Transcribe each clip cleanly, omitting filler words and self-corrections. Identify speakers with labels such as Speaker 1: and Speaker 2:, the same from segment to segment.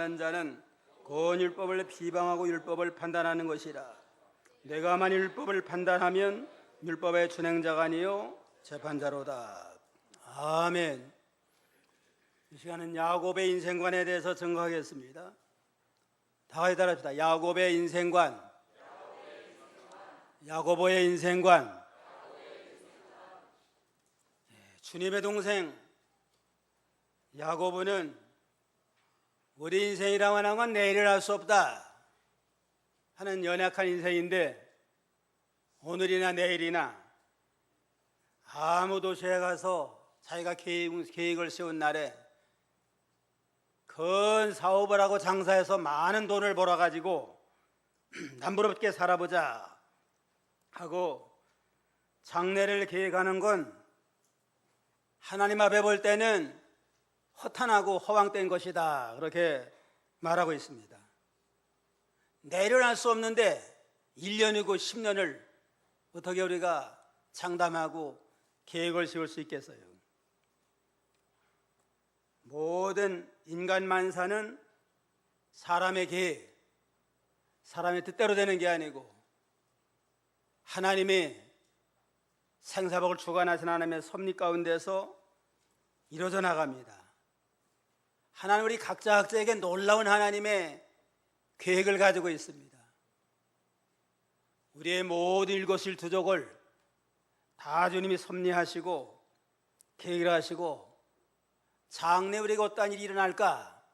Speaker 1: 하는 자는 곧 율법을 비방하고 율법을 판단하는 것이라. 내가 만일 율법을 판단하면 율법의 준행자가 아니요 재판자로다. 아멘. 이 시간은 야곱의 인생관에 대해서 증거하겠습니다. 다 같이 따라합시다. 야곱의 인생관, 야고보의 인생관. 주님의 동생 야고보는 우리 인생이라고 하는 건 내일을 알 수 없다 하는 연약한 인생인데, 오늘이나 내일이나 아무 도시에 가서 자기가 계획을 세운 날에 큰 사업을 하고 장사해서 많은 돈을 벌어가지고 남부럽게 살아보자 하고 장래를 계획하는 건 하나님 앞에 볼 때는 허탄하고 허황된 것이다, 그렇게 말하고 있습니다. 내일을 알 수 없는데 1년이고 10년을 어떻게 우리가 장담하고 계획을 세울 수 있겠어요? 모든 인간 만사는 사람의 계획, 사람의 뜻대로 되는 게 아니고 하나님이 생사복을 주관하신 하나님의 섭리 가운데서 이루어져 나갑니다. 하나님, 우리 각자에게 놀라운 하나님의 계획을 가지고 있습니다. 우리의 모든 일거수일투족을 다 주님이 섭리하시고 계획을 하시고, 장래 우리가 어떠한 일이 일어날까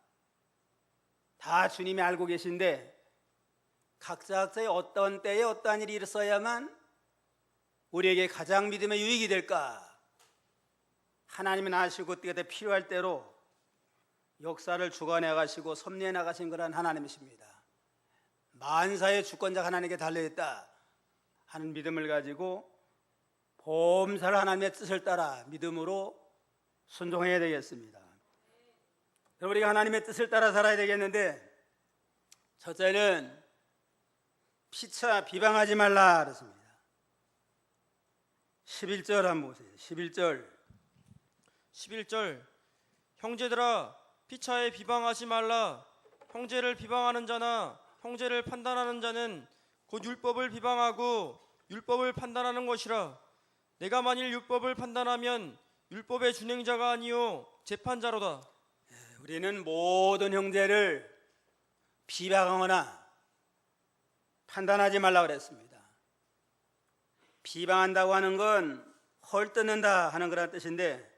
Speaker 1: 다 주님이 알고 계신데, 각자의 어떤 때에 어떠한 일이 있어야만 우리에게 가장 믿음의 유익이 될까, 하나님은 아시고 그때 필요할 대로 역사를 주관해 가시고 섭리해 나가신 그런 하나님이십니다. 만사의 주권자가 하나님께 달려있다 하는 믿음을 가지고 범사를 하나님의 뜻을 따라 믿음으로 순종해야 되겠습니다. 우리가 하나님의 뜻을 따라 살아야 되겠는데, 첫째는 피차 비방하지 말라 그랬습니다. 11절 한번 보세요.
Speaker 2: 11절 형제들아, 피차에 비방하지 말라. 형제를 비방하는 자나 형제를 판단하는 자는 곧 율법을 비방하고 율법을 판단하는 것이라. 내가 만일 율법을 판단하면 율법의 준행자가 아니요 재판자로다.
Speaker 1: 우리는 모든 형제를 비방하거나 판단하지 말라 그랬습니다. 비방한다고 하는 건 헐뜯는다 하는 그런 뜻인데,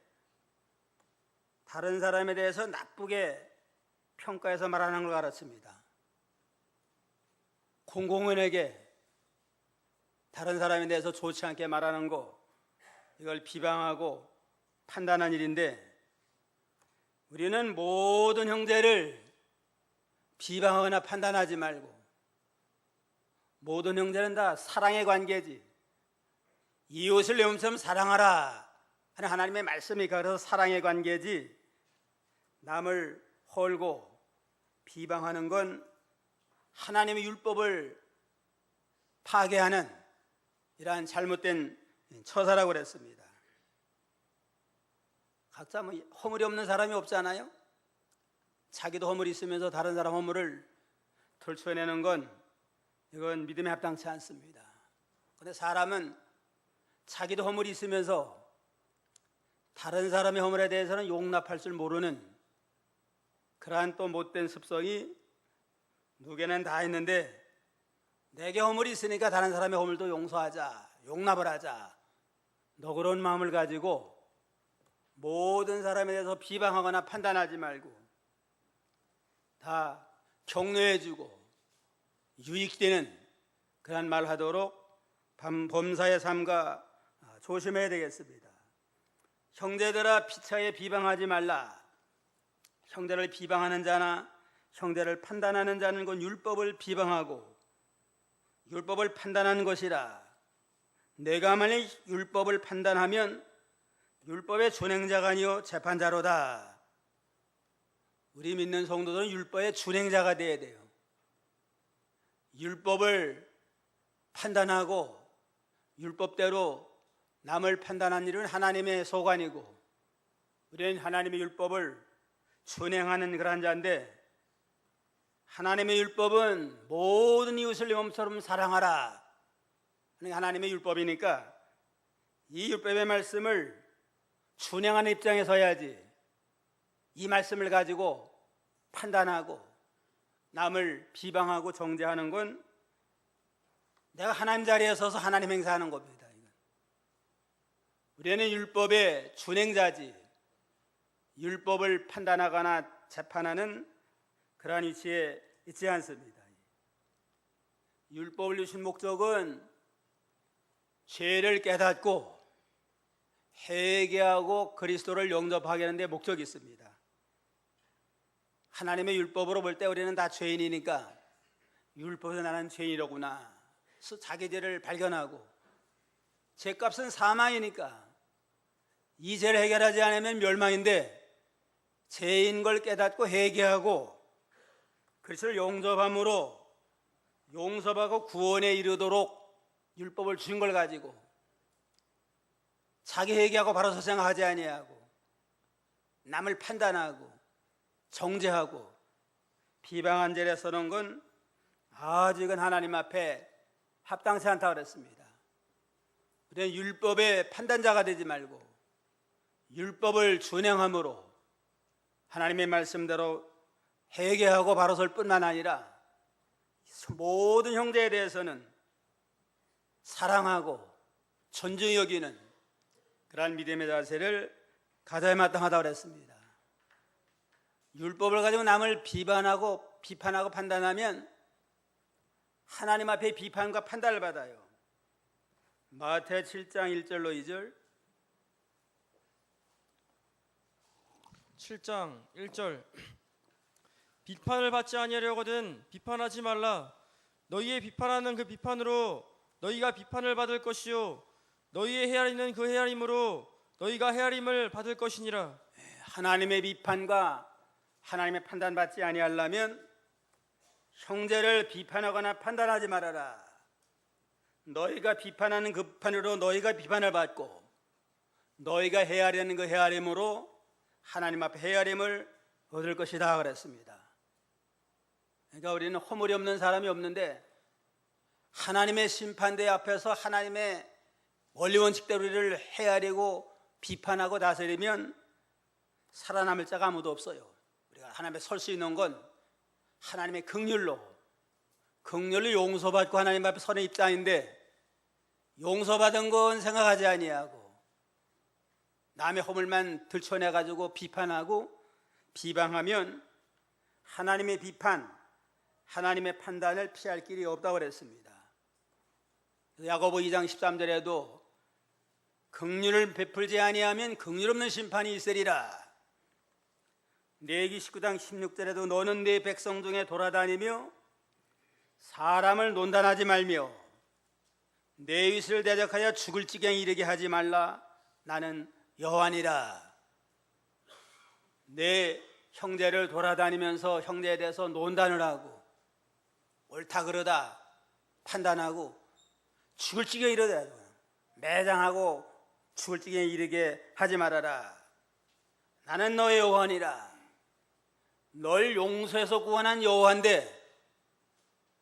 Speaker 1: 다른 사람에 대해서 나쁘게 평가해서 말하는 걸 가르칩니다. 공공연하게 다른 사람에 대해서 좋지 않게 말하는 거, 이걸 비방하고 판단한 일인데, 우리는 모든 형제를 비방하거나 판단하지 말고, 모든 형제는 다 사랑의 관계지, 이웃을 내 몸처럼 사랑하라 하는 하나님의 말씀이니까, 그래서 사랑의 관계지, 남을 헐고 비방하는 건 하나님의 율법을 파괴하는 이러한 잘못된 처사라고 그랬습니다. 각자 허물이 없는 사람이 없잖아요. 자기도 허물이 있으면서 다른 사람 허물을 털쳐내는 건, 이건 믿음에 합당치 않습니다. 그런데 사람은 자기도 허물이 있으면서 다른 사람의 허물에 대해서는 용납할 줄 모르는 그러한 또 못된 습성이 누구에는 다 있는데, 내게 허물이 있으니까 다른 사람의 허물도 용서하자, 용납을 하자, 너그러운 마음을 가지고 모든 사람에 대해서 비방하거나 판단하지 말고 다 격려해주고 유익되는 그런 말 하도록 범사의 삶과 조심해야 되겠습니다. 형제들아, 피차에 비방하지 말라. 형제를 비방하는 자나 형제를 판단하는 자는 곧 율법을 비방하고 율법을 판단하는 것이라. 내가 만일 율법을 판단하면 율법의 준행자가 아니요 재판자로다. 우리 믿는 성도들은 율법의 준행자가 되어야 돼요. 율법을 판단하고 율법대로 남을 판단한 일은 하나님의 소관이고, 우리는 하나님의 율법을 준행하는 그런 자인데, 하나님의 율법은 모든 이웃을 내 몸처럼 사랑하라 하는 게 하나님의 율법이니까 이 율법의 말씀을 준행하는 입장에 서야지 이 말씀을 가지고 판단하고 남을 비방하고 정죄하는 건 내가 하나님 자리에 서서 하나님 행사하는 겁니다. 우리는 율법의 준행자지 율법을 판단하거나 재판하는 그러한 위치에 있지 않습니다. 율법을 주신 목적은 죄를 깨닫고 회개하고 그리스도를 영접하게 하는 데 목적이 있습니다. 하나님의 율법으로 볼 때 우리는 다 죄인이니까 율법에서 나는 죄인이로구나 그래서 자기 죄를 발견하고 죄값은 사망이니까 이 죄를 해결하지 않으면 멸망인데 죄인 걸 깨닫고 회개하고 그리스도를 용접함으로 용서하고 구원에 이르도록 율법을 주신 걸 가지고 자기 회개하고 바로 서생하지 아니하고 남을 판단하고 정죄하고 비방한 죄를 서는 건 아직은 하나님 앞에 합당치 않다고 그랬습니다. 우리는 율법의 판단자가 되지 말고 율법을 준행함으로 하나님의 말씀대로 회개하고 바로 설 뿐만 아니라 모든 형제에 대해서는 사랑하고 존중히 여기는 그러한 믿음의 자세를 가져야 마땅하다고 그랬습니다. 율법을 가지고 남을 비판하고 판단하면 하나님 앞에 비판과 판단을 받아요. 마태 7장 1절로 2절
Speaker 2: 7장 1절 비판을 받지 아니하려거든 비판하지 말라. 너희의 비판하는 그 비판으로 너희가 비판을 받을 것이요 너희의 헤아리는 그 헤아림으로 너희가 헤아림을 받을 것이니라.
Speaker 1: 하나님의 비판과 하나님의 판단 받지 아니하려면 형제를 비판하거나 판단하지 말아라. 너희가 비판하는 그 비판으로 너희가 비판을 받고 너희가 헤아리는 그 헤아림으로 하나님 앞에 헤아림을 얻을 것이다 그랬습니다. 그러니까 우리는 허물이 없는 사람이 없는데 하나님의 심판대 앞에서 하나님의 원리원칙대로 우리를 헤아리고 비판하고 다스리면 살아남을 자가 아무도 없어요. 우리가 하나님에 설 수 있는 건 하나님의 긍휼로 용서받고 하나님 앞에 서는 입장인데 용서받은 건 생각하지 아니하고 남의 허물만 들춰내가지고 비판하고 비방하면 하나님의 비판, 하나님의 판단을 피할 길이 없다고 그랬습니다. 야고보 2장 13절에도 긍휼을 베풀지 아니하면 긍휼 없는 심판이 있으리라. 레위기 19장 16절에도 너는 네 백성 중에 돌아다니며 사람을 논단하지 말며 내 이웃을 대적하여 죽을 지경에 이르게 하지 말라. 나는 여호와니라. 내 형제를 돌아다니면서 형제에 대해서 논단을 하고 옳다 그러다 판단하고 죽을 지경에 이르게 매장하고 죽을 지경에 이르게 하지 말아라. 나는 너의 여호와니라. 널 용서해서 구원한 여호와인데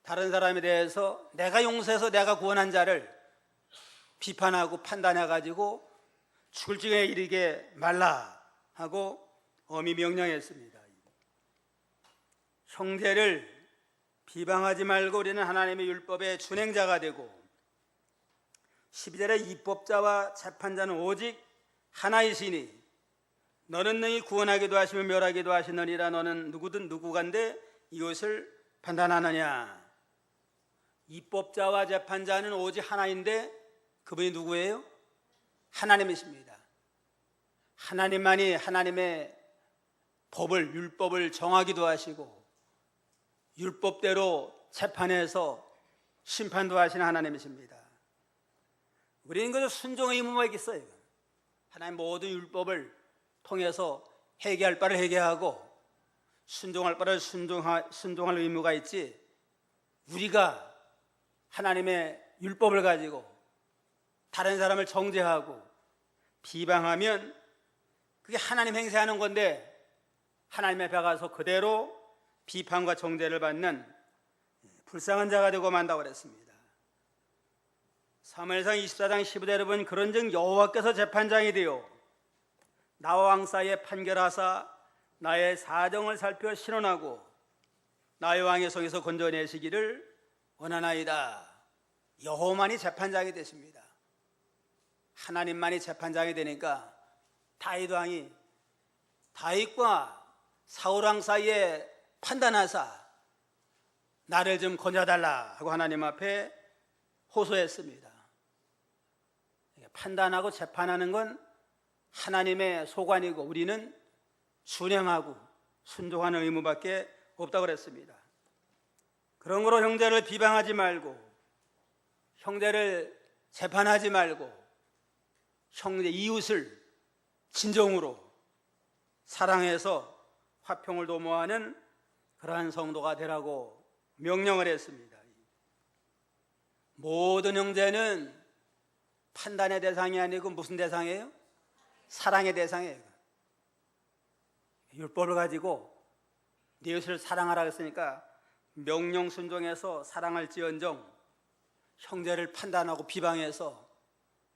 Speaker 1: 다른 사람에 대해서 내가 용서해서 내가 구원한 자를 비판하고 판단해가지고 죽을 지경에 이르게 말라 하고 엄히 명령했습니다. 형제를 비방하지 말고 우리는 하나님의 율법의 준행자가 되고 12절에 입법자와 재판자는 오직 하나이시니 너는 능히 구원하기도 하시며 멸하기도 하시느니라. 너는 누구든 누구간데 이것을 판단하느냐. 입법자와 재판자는 오직 하나인데 그분이 누구예요? 하나님이십니다. 하나님만이 하나님의 법을 율법을 정하기도 하시고 율법대로 재판해서 심판도 하시는 하나님이십니다. 우리는 그저 순종의 의무가 있어요. 하나님 모든 율법을 통해서 회개할 바를 회개하고 순종할 바를 순종할 의무가 있지, 우리가 하나님의 율법을 가지고 다른 사람을 정죄하고 비방하면 그게 하나님 행세하는 건데 하나님 앞에 가서 그대로 비판과 정죄를 받는 불쌍한 자가 되고 만다고 그랬습니다. 사무엘상 24장 15절에 보면 그런즉 여호와께서 재판장이 되어 나와 왕 사이에 판결하사 나의 사정을 살펴 신원하고 나의 왕의 성에서 건져내시기를 원하나이다. 여호와만이 재판장이 되십니다. 하나님만이 재판장이 되니까 다윗 왕이 다윗과 사울 왕 사이에 판단하사 나를 좀 건져달라 하고 하나님 앞에 호소했습니다. 판단하고 재판하는 건 하나님의 소관이고 우리는 순행하고 순종하는 의무밖에 없다고 그랬습니다. 그런 거로 형제를 비방하지 말고 형제를 재판하지 말고 형제 이웃을 진정으로 사랑해서 화평을 도모하는 그러한 성도가 되라고 명령을 했습니다. 모든 형제는 판단의 대상이 아니고 무슨 대상이에요? 사랑의 대상이에요. 율법을 가지고 네 이웃을 사랑하라 했으니까 명령 순종해서 사랑할지언정 형제를 판단하고 비방해서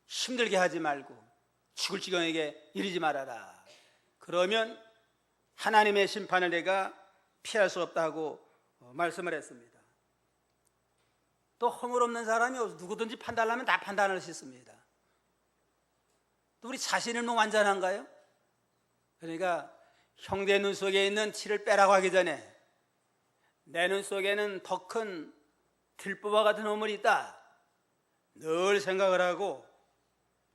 Speaker 1: 힘들게 하지 말고 죽을 지경에게 이르지 말아라. 그러면 하나님의 심판을 내가 피할 수 없다고 말씀을 했습니다. 또 허물 없는 사람이 누구든지 판단하면 다 판단할 수 있습니다. 또 우리 자신은 뭐 완전한가요? 그러니까 형제 눈 속에 있는 티를 빼라고 하기 전에 내 눈 속에는 더 큰 들보와 같은 허물이 있다. 늘 생각을 하고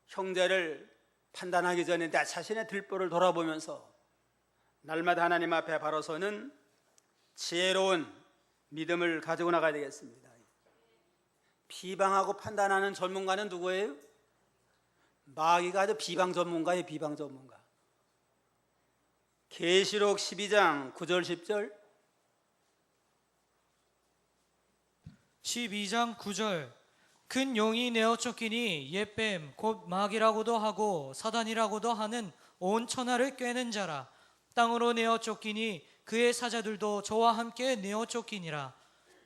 Speaker 1: 형제를 판단하기 전에 나 자신의 들보를 돌아보면서 날마다 하나님 앞에 바로 서는 지혜로운 믿음을 가지고 나가야 되겠습니다. 비방하고 판단하는 전문가는 누구예요? 마귀가 아주 비방 전문가예요. 비방 전문가. 계시록 12장 9절 10절
Speaker 3: 12장 9절 큰 용이 내어 쫓기니 옛뱀 곧 마귀라고도 하고 사단이라고도 하는 온 천하를 꿰는 자라. 땅으로 내어 쫓기니 그의 사자들도 저와 함께 내어 쫓기니라.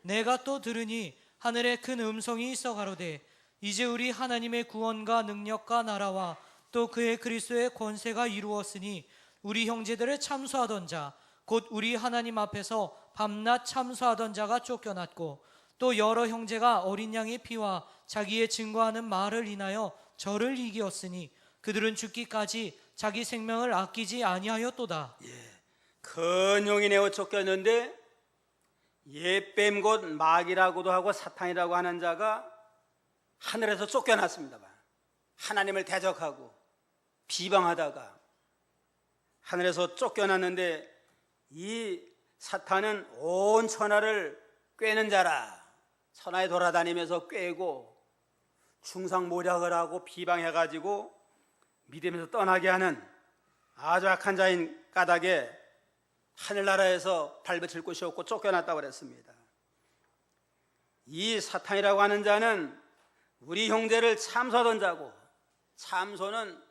Speaker 3: 내가 또 들으니 하늘에 큰 음성이 있어 가로되 이제 우리 하나님의 구원과 능력과 나라와 또 그의 그리스도의 권세가 이루었으니 우리 형제들을 참수하던 자 곧 우리 하나님 앞에서 밤낮 참수하던 자가 쫓겨났고 또 여러 형제가 어린 양의 피와 자기의 증거하는 말을 인하여 저를 이기었으니 그들은 죽기까지 자기 생명을 아끼지 아니하였도다.
Speaker 1: 큰 용이 내어 쫓겼는데 옛뱀 곧 마귀라고도 하고 사탄이라고 하는 자가 하늘에서 쫓겨났습니다. 하나님을 대적하고 비방하다가 하늘에서 쫓겨났는데 이 사탄은 온 천하를 꿰는 자라. 천하에 돌아다니면서 꿰고 중상모략을 하고 비방해가지고 믿음에서 떠나게 하는 아주 악한 자인 까닭에 하늘나라에서 발붙일 곳이 없고 쫓겨났다고 그랬습니다. 이 사탄이라고 하는 자는 우리 형제를 참소하던 자고, 참소는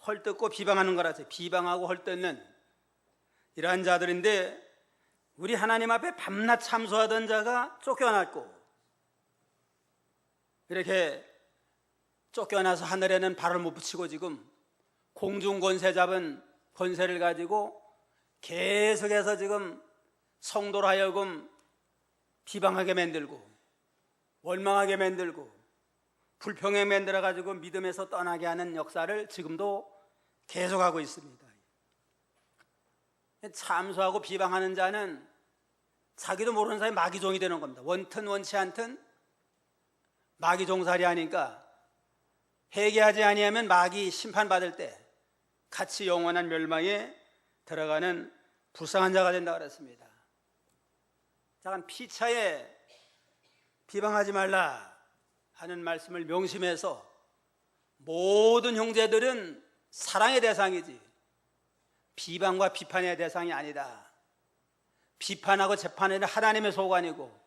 Speaker 1: 헐뜯고 비방하는 거라서 비방하고 헐뜯는 이러한 자들인데 우리 하나님 앞에 밤낮 참소하던 자가 쫓겨났고 이렇게 쫓겨나서 하늘에는 발을 못 붙이고 지금 공중 권세 잡은 권세를 가지고 계속해서 지금 성도로 하여금 비방하게 만들고 원망하게 만들고 불평에 만들어 가지고 믿음에서 떠나게 하는 역사를 지금도 계속하고 있습니다. 참소하고 비방하는 자는 자기도 모르는 사이에 마귀종이 되는 겁니다. 원튼 원치 않든 마귀 종살이 하니까 회개하지 아니하면 마귀 심판받을 때 같이 영원한 멸망에 들어가는 불쌍한 자가 된다고 그랬습니다. 잠깐 피차에 비방하지 말라 하는 말씀을 명심해서 모든 형제들은 사랑의 대상이지 비방과 비판의 대상이 아니다. 비판하고 재판에는 하나님의 소관이고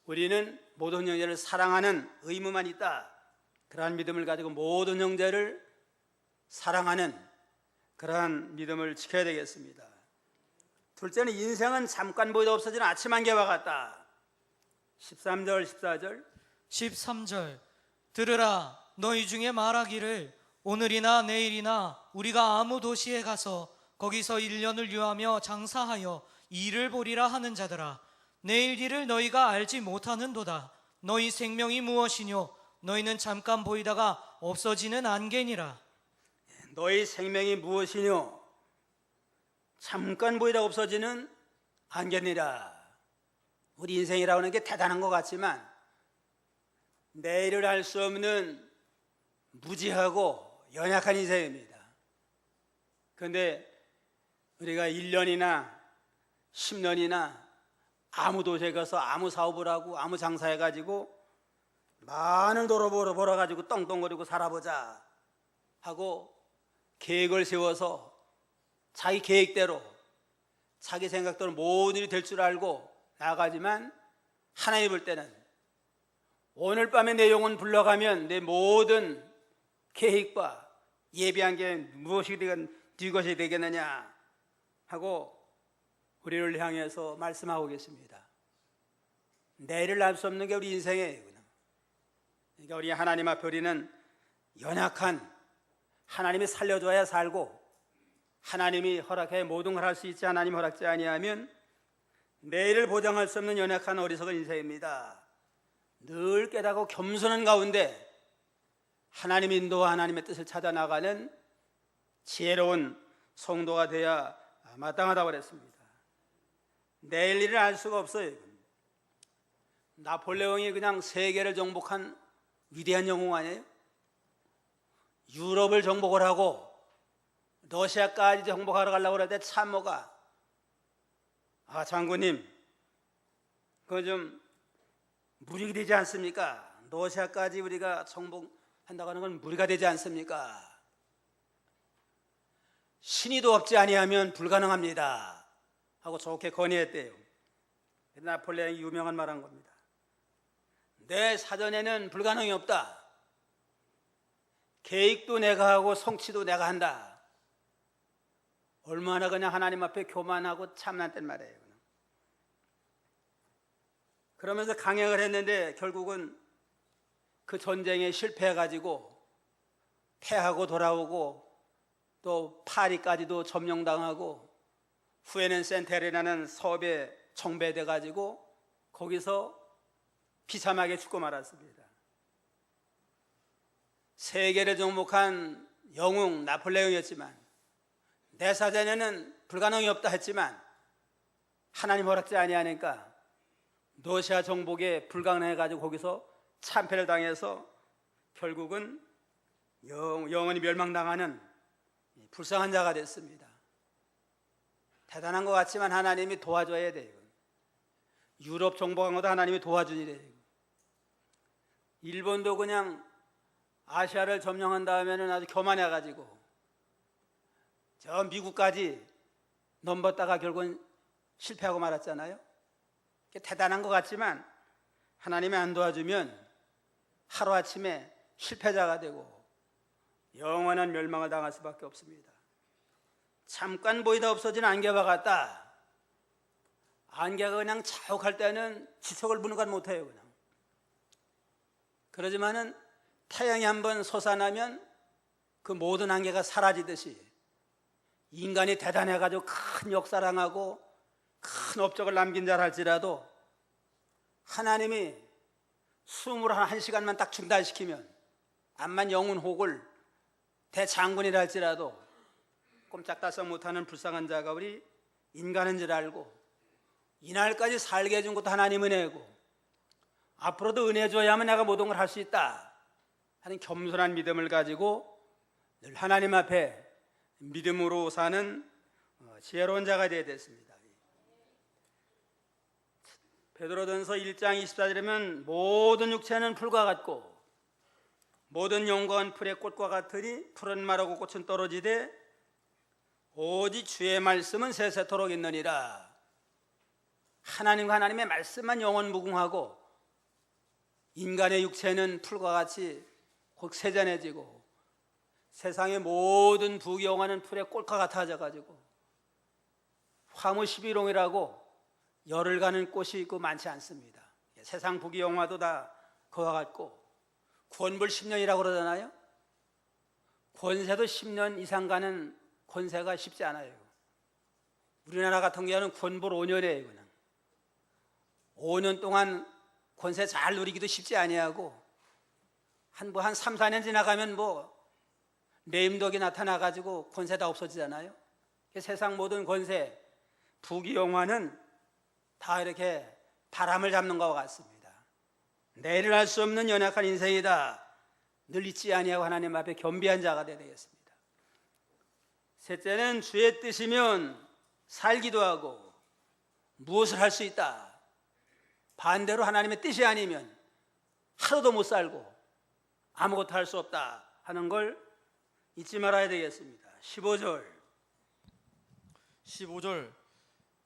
Speaker 1: 우리는 모든 형제를 사랑하는 의무만 있다. 그러한 믿음을 가지고 모든 형제를 사랑하는 그러한 믿음을 지켜야 되겠습니다. 둘째는 인생은 잠깐 보이다 없어지는 아침 안개와 같다. 13절 14절
Speaker 3: 13절 들으라 너희 중에 말하기를 오늘이나 내일이나 우리가 아무 도시에 가서 거기서 1년을 유하며 장사하여 일을 보리라 하는 자들아 내일 일을 너희가 알지 못하는도다. 너희 생명이 무엇이뇨 너희는 잠깐 보이다가 없어지는 안개니라.
Speaker 1: 너희 생명이 무엇이뇨 잠깐 보이다 없어지는 안개니라. 우리 인생이라고 하는 게 대단한 것 같지만 내일을 알 수 없는 무지하고 연약한 인생입니다. 그런데 우리가 1년이나 10년이나 아무 도시에 가서 아무 사업을 하고 아무 장사해가지고 많은 돈을 벌어가지고 떵떵거리고 살아보자 하고 계획을 세워서 자기 계획대로 자기 생각대로 모든 일이 될 줄 알고 나아가지만 하나님 볼 때는 오늘 밤에 내 영혼 불러가면 내 모든 계획과 예비한 게 무엇이 네 것이 되겠느냐 하고 우리를 향해서 말씀하고 계십니다. 내일을 알 수 없는 게 우리 인생이에요. 그러니까 우리 하나님 앞에 우리는 연약한 하나님이 살려줘야 살고 하나님이 허락해 모든 걸 할 수 있지 하나님 허락지 아니하면 내일을 보장할 수 없는 연약한 어리석은 인생입니다. 늘 깨닫고 겸손한 가운데 하나님 인도와 하나님의 뜻을 찾아 나가는 지혜로운 성도가 되어야 마땅하다고 그랬습니다. 내일 일을 알 수가 없어요. 나폴레옹이 그냥 세계를 정복한 위대한 영웅 아니에요? 유럽을 정복을 하고 러시아까지 정복하러 가려고 그럴 때 참모가 장군님 그거 좀 무리가 되지 않습니까? 러시아까지 우리가 정복한다고 하는 건 무리가 되지 않습니까? 신의도 없지 아니하면 불가능합니다 하고 좋게 건의했대요. 나폴레옹이 유명한 말 한 겁니다. 내 사전에는 불가능이 없다. 계획도 내가 하고 성취도 내가 한다. 얼마나 그냥 하나님 앞에 교만하고 참났단 말이에요. 그러면서 강행을 했는데 결국은 그 전쟁에 실패해가지고 패하고 돌아오고 또 파리까지도 점령당하고 후에는 센테르라는 서업에 청배돼가지고 거기서 비참하게 죽고 말았습니다. 세계를 정복한 영웅 나폴레옹이었지만 내 사전에는 불가능이 없다 했지만 하나님 허락지 아니하니까 러시아 정복에 불가능해가지고 거기서 참패를 당해서 결국은 영원히 멸망당하는 불쌍한 자가 됐습니다. 대단한 것 같지만 하나님이 도와줘야 돼요. 유럽 정복한 것도 하나님이 도와주니래요. 일본도 그냥 아시아를 점령한 다음에는 아주 교만해가지고 저 미국까지 넘봤다가 결국은 실패하고 말았잖아요. 대단한 것 같지만 하나님이 안 도와주면 하루아침에 실패자가 되고 영원한 멸망을 당할 수밖에 없습니다. 잠깐 보이다 없어지는 안개와 같다. 안개가 그냥 자욱할 때는 지석을 부는 것 못해요. 그냥. 그러지만은 태양이 한번 솟아나면 그 모든 안개가 사라지듯이 인간이 대단해가지고 큰 역사랑하고 큰 업적을 남긴 자라 할지라도 하나님이 숨을 한 시간만 딱 중단시키면 암만 영훈혹을 대장군이라 할지라도 꼼짝달싹 못하는 불쌍한 자가 우리 인간인 줄 알고 이날까지 살게 해준 것도 하나님 은혜고 앞으로도 은혜 줘야만 내가 모든 걸 할 수 있다 하는 겸손한 믿음을 가지고 늘 하나님 앞에 믿음으로 사는 지혜로운 자가 되어야 됐습니다. 베드로전서 1장 24절에는 모든 육체는 풀과 같고 모든 영광은 풀의 꽃과 같으니 풀은 마르고 꽃은 떨어지되 오직 주의 말씀은 세세토록 있느니라. 하나님과 하나님의 말씀만 영원 무궁하고 인간의 육체는 풀과 같이 곧 세잔해지고 세상의 모든 부귀영화는 풀의 꽃과 같아져가지고 화무 11홍이라고 열을 가는 꽃이 있고 많지 않습니다. 세상 부귀영화도 다 그와 같고 권불 10년이라고 그러잖아요. 권세도 10년 이상 가는 권세가 쉽지 않아요. 우리나라 같은 경우는 권불 5년이에요. 그냥 5년 동안 권세 잘 누리기도 쉽지 아니하고 한 3, 4년 지나가면 내임덕이 나타나가지고 권세 다 없어지잖아요. 세상 모든 권세, 부귀영화는 다 이렇게 바람을 잡는 것과 같습니다. 내일을 알 수 없는 연약한 인생이다. 늘 잊지 아니하고 하나님 앞에 겸비한 자가 되어야 되겠습니다. 셋째는 주의 뜻이면 살기도 하고 무엇을 할 수 있다. 반대로 하나님의 뜻이 아니면 하루도 못 살고 아무것도 할 수 없다 하는 걸 잊지 말아야 되겠습니다. 15절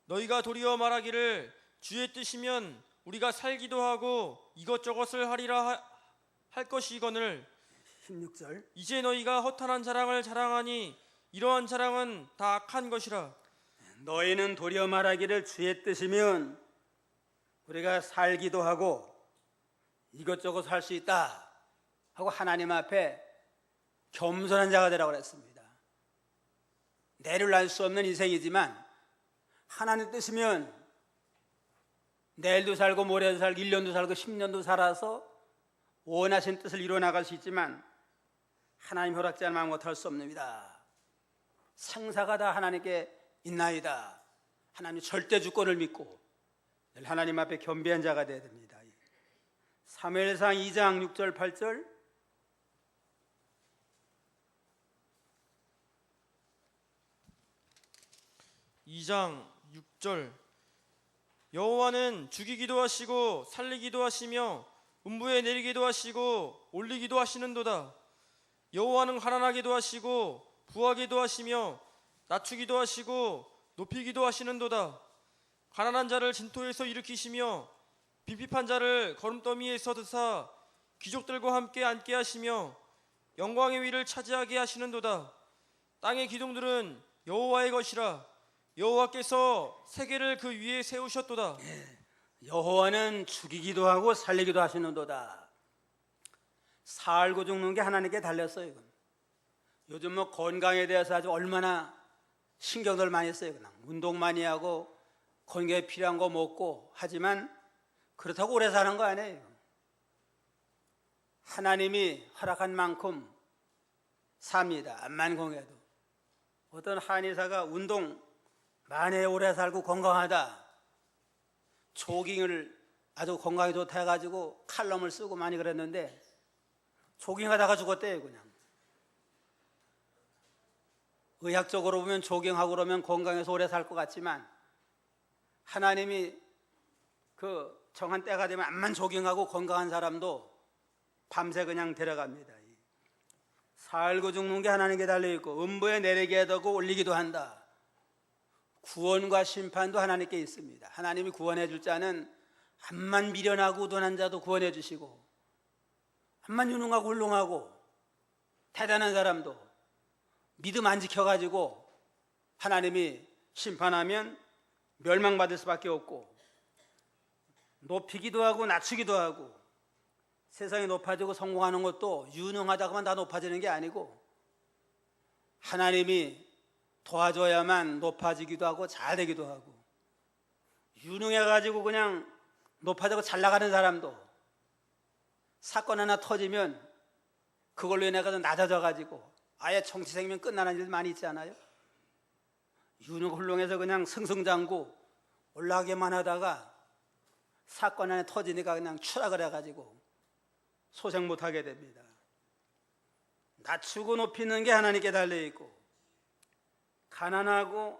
Speaker 2: 너희가 도리어 말하기를 주의 뜻이면 우리가 살기도 하고 이것저것을 하리라 할 것이거늘
Speaker 1: 16절
Speaker 2: 이제 너희가 허탄한 자랑을 자랑하니 이러한 자랑은 다 악한 것이라.
Speaker 1: 너희는 도리어 말하기를 주의 뜻이면 우리가 살기도 하고 이것저것 할 수 있다 하고 하나님 앞에 겸손한 자가 되라고 그랬습니다. 내를 알 수 없는 인생이지만 하나님 뜻이면 내일도 살고 모레도 살고 1년도 살고 10년도 살아서 원하신 뜻을 이루어 나갈 수 있지만 하나님 허락지 않으면 아무것도 할 수 없습니다. 생사가 다 하나님께 있나이다. 하나님 절대 주권을 믿고 늘 하나님 앞에 겸비한 자가 되어야 됩니다. 사무엘상 2장 6절 8절
Speaker 2: 2장 6절 여호와는 죽이기도 하시고 살리기도 하시며 음부에 내리기도 하시고 올리기도 하시는도다. 여호와는 가난하기도 하시고 부하기도 하시며 낮추기도 하시고 높이기도 하시는도다. 가난한 자를 진토에서 일으키시며 빈핍한 자를 거름더미에서 드사 귀족들과 함께 앉게 하시며 영광의 위를 차지하게 하시는도다. 땅의 기둥들은 여호와의 것이라. 여호와께서 세계를 그 위에 세우셨도다.
Speaker 1: 여호와는 죽이기도 하고 살리기도 하시는도다. 살고 죽는 게 하나님께 달렸어요. 이건. 요즘 건강에 대해서 아주 얼마나 신경들 많이 써요. 그냥 운동 많이 하고 건강에 필요한 거 먹고 하지만 그렇다고 오래 사는 거 아니에요. 하나님이 허락한 만큼 삽니다. 암만 공해도. 어떤 한의사가 운동 많이 오래 살고 건강하다. 조깅을 아주 건강에 좋다 해가지고 칼럼을 쓰고 많이 그랬는데 조깅하다가 죽었대요. 그냥. 의학적으로 보면 조깅하고 그러면 건강해서 오래 살 것 같지만 하나님이 그 정한 때가 되면 암만 조깅하고 건강한 사람도 밤새 그냥 데려갑니다. 살고 죽는 게 하나님께 달려있고 음부에 내리게 하고 올리기도 한다. 구원과 심판도 하나님께 있습니다. 하나님이 구원해 줄 자는 암만 미련하고 우둔한 자도 구원해 주시고 암만 유능하고 훌륭하고 대단한 사람도 믿음 안 지켜가지고 하나님이 심판하면 멸망받을 수밖에 없고 높이기도 하고 낮추기도 하고 세상이 높아지고 성공하는 것도 유능하다고만 다 높아지는 게 아니고 하나님이 도와줘야만 높아지기도 하고 잘 되기도 하고 유능해가지고 그냥 높아지고 잘 나가는 사람도 사건 하나 터지면 그걸로 인해 가지고 낮아져가지고 아예 정치생이면 끝나는 일 많이 있지 않아요? 유능 훌륭해서 그냥 승승장구 올라가기만 하다가 사건 하나 터지니까 그냥 추락을 해가지고 소생 못하게 됩니다. 낮추고 높이는 게 하나님께 달려있고 가난하고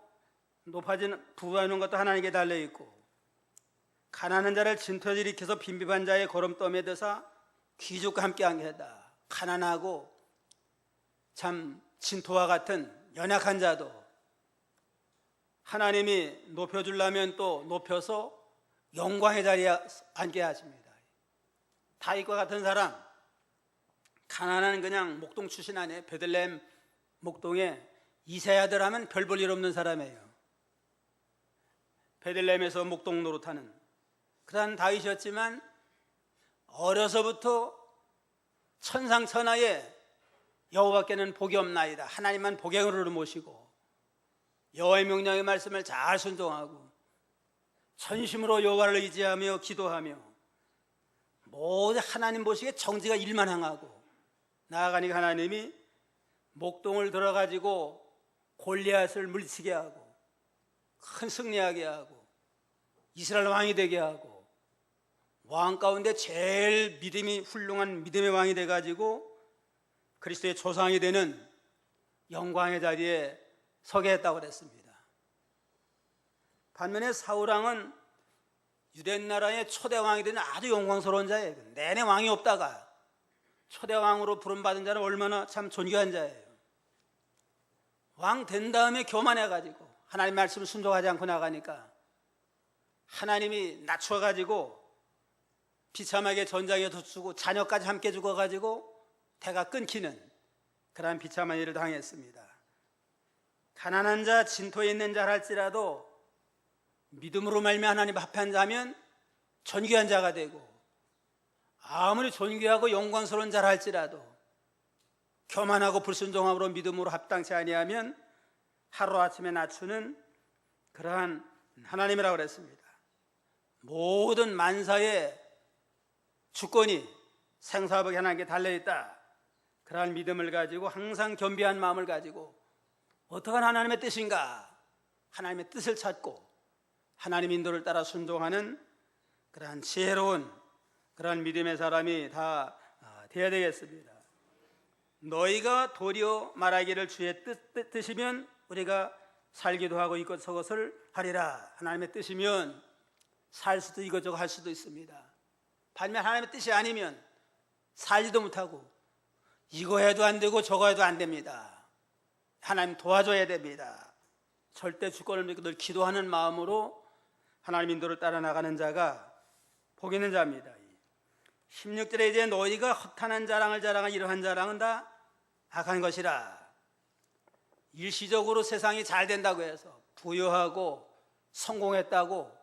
Speaker 1: 높아지는 부하는 것도 하나님께 달려있고 가난한 자를 진토에 일으켜서 빈비한 자의 거름더미에 드사 귀족과 함께하게 하다. 가난하고 참 진토와 같은 연약한 자도 하나님이 높여주려면 또 높여서 영광의 자리에 앉게 하십니다. 다윗과 같은 사람 가난한 그냥 목동 출신 아니에요. 베들레헴 목동에 이세 아들 하면 별 볼 일 없는 사람이에요. 베들레헴에서 목동 노릇하는 그러한 다윗이었지만 어려서부터 천상천하에 여호와께는 복이 없나이다, 하나님만 복행으로 모시고 여호와의 명령의 말씀을 잘 순종하고 전심으로 여호와를 의지하며 기도하며 모두 하나님 보시기에 정지가 일만 향하고 나아가니까 하나님이 목동을 들어가지고 골리앗을 물리치게 하고 큰 승리하게 하고 이스라엘 왕이 되게 하고 왕 가운데 제일 믿음이 훌륭한 믿음의 왕이 돼가지고 그리스도의 조상이 되는 영광의 자리에 서게 했다고 그랬습니다. 반면에 사울왕은 유대 나라의 초대 왕이 되는 아주 영광스러운 자예요. 내내 왕이 없다가 초대 왕으로 부름받은 자는 얼마나 참 존귀한 자예요. 왕 된 다음에 교만해가지고 하나님 말씀을 순종하지 않고 나가니까 하나님이 낮춰가지고 비참하게 전장에 뒀고 자녀까지 함께 죽어가지고 태가 끊기는 그러한 비참한 일을 당했습니다. 가난한 자, 진토에 있는 자라 할지라도 믿음으로 말미암아 하나님 합한 자면 존귀한 자가 되고, 아무리 존귀하고 영광스러운 자라 할지라도 교만하고 불순종함으로 믿음으로 합당치 아니하면 하루아침에 낮추는 그러한 하나님이라고 그랬습니다. 모든 만사의 주권이 생사복이 하나님께 달려있다, 그러한 믿음을 가지고 항상 겸비한 마음을 가지고 어떻게 하나님의 뜻인가, 하나님의 뜻을 찾고 하나님 인도를 따라 순종하는 그러한 지혜로운 그러한 믿음의 사람이 다 되어야 되겠습니다. 너희가 도리어 말하기를 주의 뜻이면 우리가 살기도 하고 이것저것을 하리라. 하나님의 뜻이면 살 수도 이것저것 할 수도 있습니다. 반면 하나님의 뜻이 아니면 살지도 못하고 이거 해도 안 되고 저거 해도 안 됩니다. 하나님 도와줘야 됩니다. 절대 주권을 믿고 늘 기도하는 마음으로 하나님 인도를 따라 나가는 자가 복 있는 자입니다. 16절에 이제 너희가 허탄한 자랑을 자랑한 이러한 자랑은 다 악한 것이라. 일시적으로 세상이 잘 된다고 해서 부유하고 성공했다고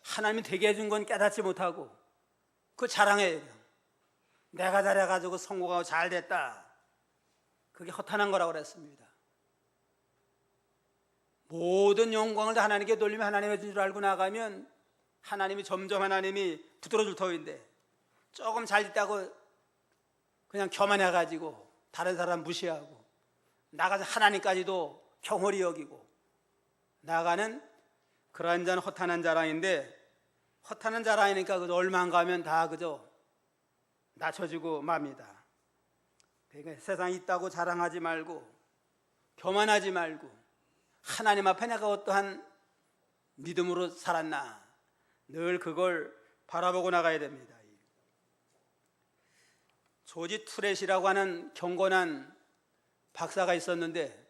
Speaker 1: 하나님이 되게 해준 건 깨닫지 못하고 그 자랑해요. 내가 잘해가지고 성공하고 잘 됐다, 그게 허탄한 거라고 그랬습니다. 모든 영광을 다 하나님께 돌리면 하나님의 줄 알고 나가면 하나님이 점점 하나님이 붙들어줄 터인데, 조금 잘 됐다고 그냥 교만해가지고 다른 사람 무시하고 나가서 하나님까지도 경홀히 여기고 나가는 그러한 자는 허탄한 자랑인데, 허탄한 자랑이니까 그저 얼마 안 가면 다 그저 낮춰지고 맙니다. 그러니까 세상에 있다고 자랑하지 말고 교만하지 말고 하나님 앞에 내가 어떠한 믿음으로 살았나 늘 그걸 바라보고 나가야 됩니다. 조지 투렛이라고 하는 경건한 박사가 있었는데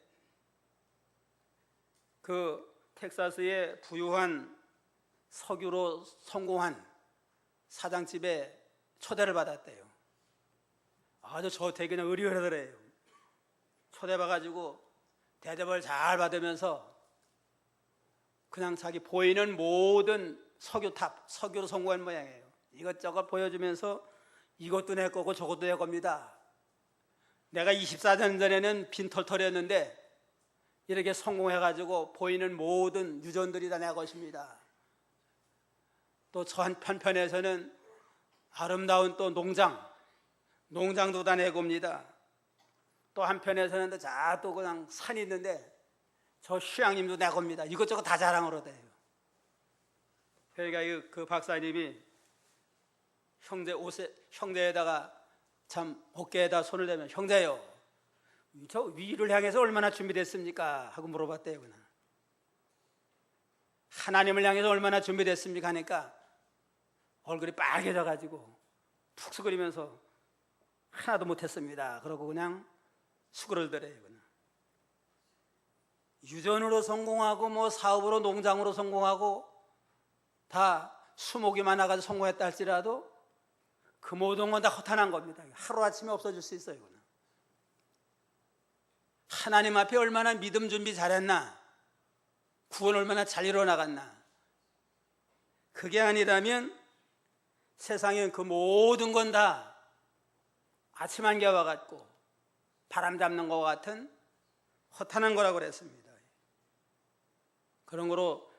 Speaker 1: 그 텍사스의 부유한 석유로 성공한 사장집에 초대를 받았대요. 아주 저택이나 의리하더래요. 초대받아가지고 대접을 잘 받으면서 그냥 자기 보이는 모든 석유탑, 석유로 성공한 모양이에요. 이것저것 보여주면서 이것도 내 거고 저것도 내 겁니다. 내가 24년 전에는 빈털털이었는데 이렇게 성공해가지고 보이는 모든 유전들이 다 내 것입니다. 또 저 한편에서는 아름다운 또 농장도 다 내 겁니다. 또 한편에서는 또 그냥 산이 있는데 저 휴양림도 내 겁니다. 이것저것 다 자랑으로 돼요. 그러니까 그 박사님이 형제에다가 참 어깨에다 손을 대면, 형제요, 저 위를 향해서 얼마나 준비됐습니까? 하고 물어봤대요. 그냥. 하나님을 향해서 얼마나 준비됐습니까? 하니까 얼굴이 빨개져 가지고 푹 수그리면서 하나도 못했습니다. 그러고 그냥 수그러들어요. 그냥. 유전으로 성공하고 뭐 사업으로 농장으로 성공하고 다 수목이 많아가지고 성공했다 할지라도 그 모든 건 다 허탄한 겁니다. 하루아침에 없어질 수 있어요. 그냥. 하나님 앞에 얼마나 믿음 준비 잘했나, 구원 얼마나 잘 이루어나갔나, 그게 아니라면 세상에 그 모든 건 다 아침 안개와 같고 바람 잡는 것과 같은 허탄한 거라고 그랬습니다. 그런 거로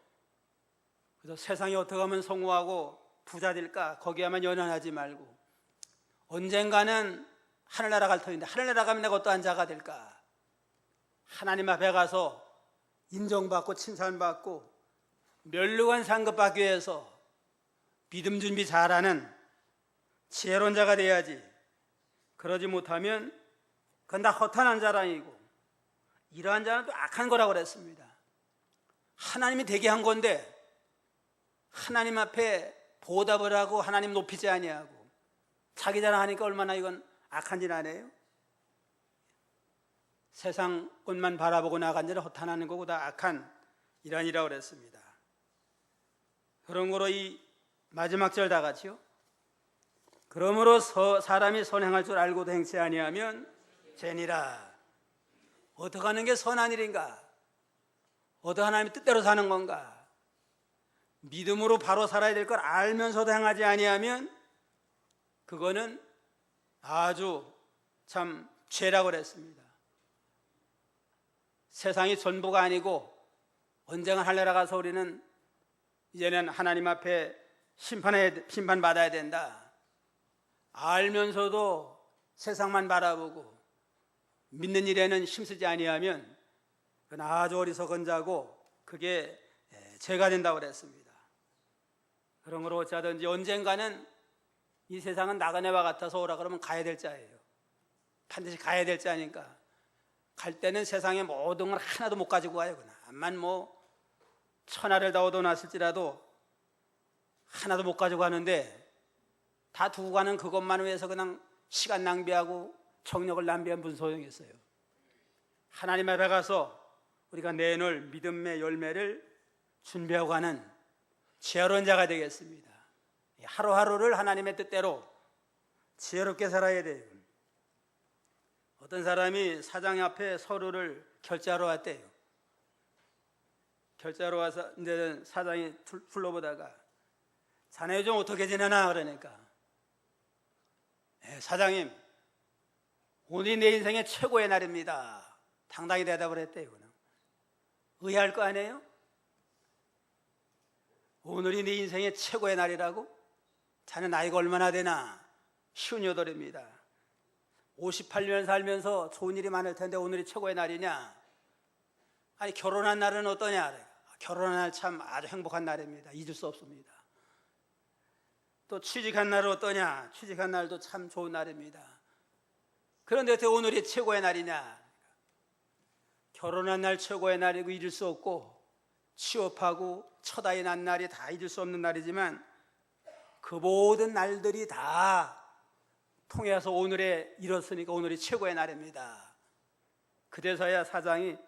Speaker 1: 그래서 세상이 어떻게 하면 성공하고 부자 될까 거기에만 연연하지 말고 언젠가는 하늘나라 갈 터인데 하늘나라 가면 내가 어떠한 자가 될까? 하나님 앞에 가서 인정받고 칭찬받고 멸류관 상급받기 위해서 믿음 준비 잘하는 지혜로운 자가 돼야지. 그러지 못하면 그건 다 허탄한 자랑이고 이러한 자는 또 악한 거라고 그랬습니다. 하나님이 되게 한 건데 하나님 앞에 보답을 하고 하나님 높이지 아니하고 자기 자랑하니까 얼마나 이건 악한 일 아니에요? 세상 것만 바라보고 나간 자는 허탄하는 거고 다 악한 일환이라고 그랬습니다. 그런 거로 이 마지막 절 다 같이요. 그러므로 사람이 선행할 줄 알고도 행치 아니하면 죄니라. 어떻게 하는 게 선한 일인가? 어떻게 하나님의 뜻대로 사는 건가? 믿음으로 바로 살아야 될 걸 알면서도 행하지 아니하면 그거는 아주 참 죄라고 그랬습니다. 세상이 전부가 아니고 언젠가 하늘나라 가서 우리는 이제는 하나님 앞에 심판받아야 된다. 알면서도 세상만 바라보고 믿는 일에는 힘쓰지 아니하면 그건 아주 어리석은 자고 그게 죄가 된다고 그랬습니다. 그러므로 어찌하든지 언젠가는 이 세상은 나그네와 같아서 오라 그러면 가야 될 자예요. 반드시 가야 될 자니까 갈 때는 세상의 모든 걸 하나도 못 가지고 가요. 암만 뭐 천하를 다 얻어놨을지라도 하나도 못 가지고 가는데 다 두고 가는 그것만 위해서 그냥 시간 낭비하고 정력을 낭비하면 무슨 소용이 있어요. 하나님 앞에 가서 우리가 내놓을 믿음의 열매를 준비하고 가는 지혜로운 자가 되겠습니다. 하루하루를 하나님의 뜻대로 지혜롭게 살아야 돼요. 어떤 사람이 사장 앞에 서류를 결제하러 왔대요. 결제하러 와서 이제 사장이 불러보다가 자네 요즘 어떻게 지내나 그러니까 사장님 오늘이 내 인생의 최고의 날입니다. 당당히 대답을 했대요. 의아할 거 아니에요? 오늘이 네 인생의 최고의 날이라고? 자네 나이가 얼마나 되나? 58입니다. 58년 살면서 좋은 일이 많을 텐데 오늘이 최고의 날이냐? 아니 결혼한 날은 어떠냐? 결혼한 날 참 아주 행복한 날입니다. 잊을 수 없습니다. 또 취직한 날은 어떠냐? 취직한 날도 참 좋은 날입니다. 그런데 어떻게 오늘이 최고의 날이냐? 결혼한 날 최고의 날이고 잊을 수 없고 취업하고 첫 아이 낳은 날이 다 잊을 수 없는 날이지만 그 모든 날들이 다 통해서 오늘에 이뤘으니까 오늘이 최고의 날입니다. 그래서야 사장이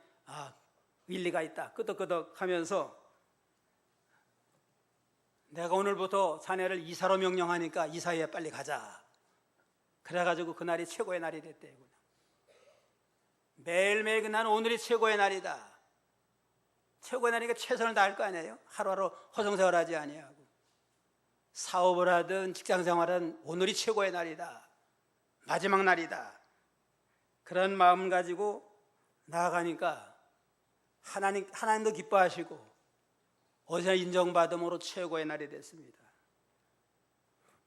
Speaker 1: 일리가 있다 끄덕끄덕 하면서 내가 오늘부터 자네를 이사로 명령하니까 이사회에 빨리 가자. 그래가지고 그날이 최고의 날이 됐대요. 매일매일 그날은 오늘이 최고의 날이다. 최고의 날이니까 최선을 다할 거 아니에요. 하루하루 허송세월하지 아니하고 사업을 하든 직장생활은 오늘이 최고의 날이다. 마지막 날이다. 그런 마음 가지고 나아가니까 하나님도 기뻐하시고 어디서 인정받음으로 최고의 날이 됐습니다.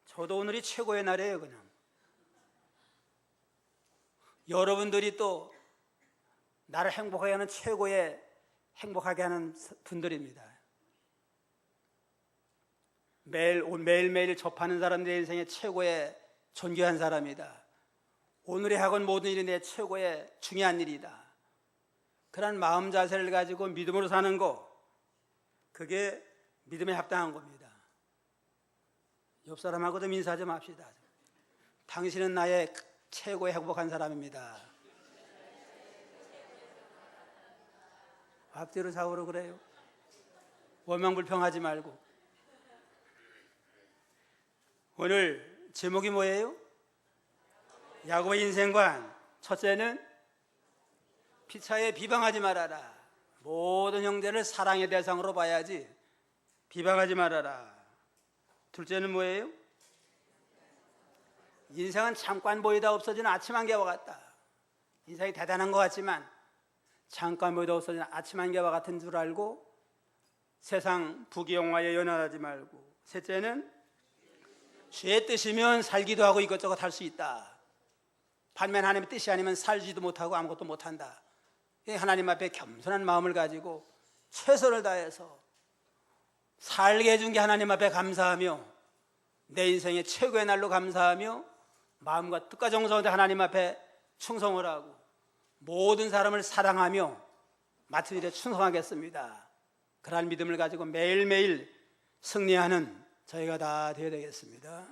Speaker 1: 저도 오늘이 최고의 날이에요. 그냥 여러분들이 또 나를 행복하게 하는 최고의 행복하게 하는 분들입니다. 매일매일 접하는 사람 내 인생의 최고의 존귀한 사람이다. 오늘의 학원 모든 일이 내 최고의 중요한 일이다. 그런 마음 자세를 가지고 믿음으로 사는 거, 그게 믿음에 합당한 겁니다. 옆 사람하고 좀 인사 좀 합시다. 당신은 나의 최고의 행복한 사람입니다. 앞뒤로 좌우로 그래요. 원망불평하지 말고. 오늘 제목이 뭐예요? 야곱의 인생관. 첫째는 피차에 비방하지 말아라. 모든 형제를 사랑의 대상으로 봐야지 비방하지 말아라. 둘째는 뭐예요? 인생은 잠깐 보이다 없어지는 아침 안개와 같다. 인생이 대단한 것 같지만 잠깐 보이다 없어지는 아침 안개와 같은 줄 알고 세상 부귀영화에 연연하지 말고. 셋째는 주의 뜻이면 살기도 하고 이것저것 할 수 있다. 반면 하나님의 뜻이 아니면 살지도 못하고 아무것도 못한다. 하나님 앞에 겸손한 마음을 가지고 최선을 다해서 살게 해준 게 하나님 앞에 감사하며 내 인생의 최고의 날로 감사하며 마음과 뜻과 정성으로 하나님 앞에 충성을 하고 모든 사람을 사랑하며 맡은 일에 충성하겠습니다. 그러한 믿음을 가지고 매일매일 승리하는 저희가 다 되어야 되겠습니다.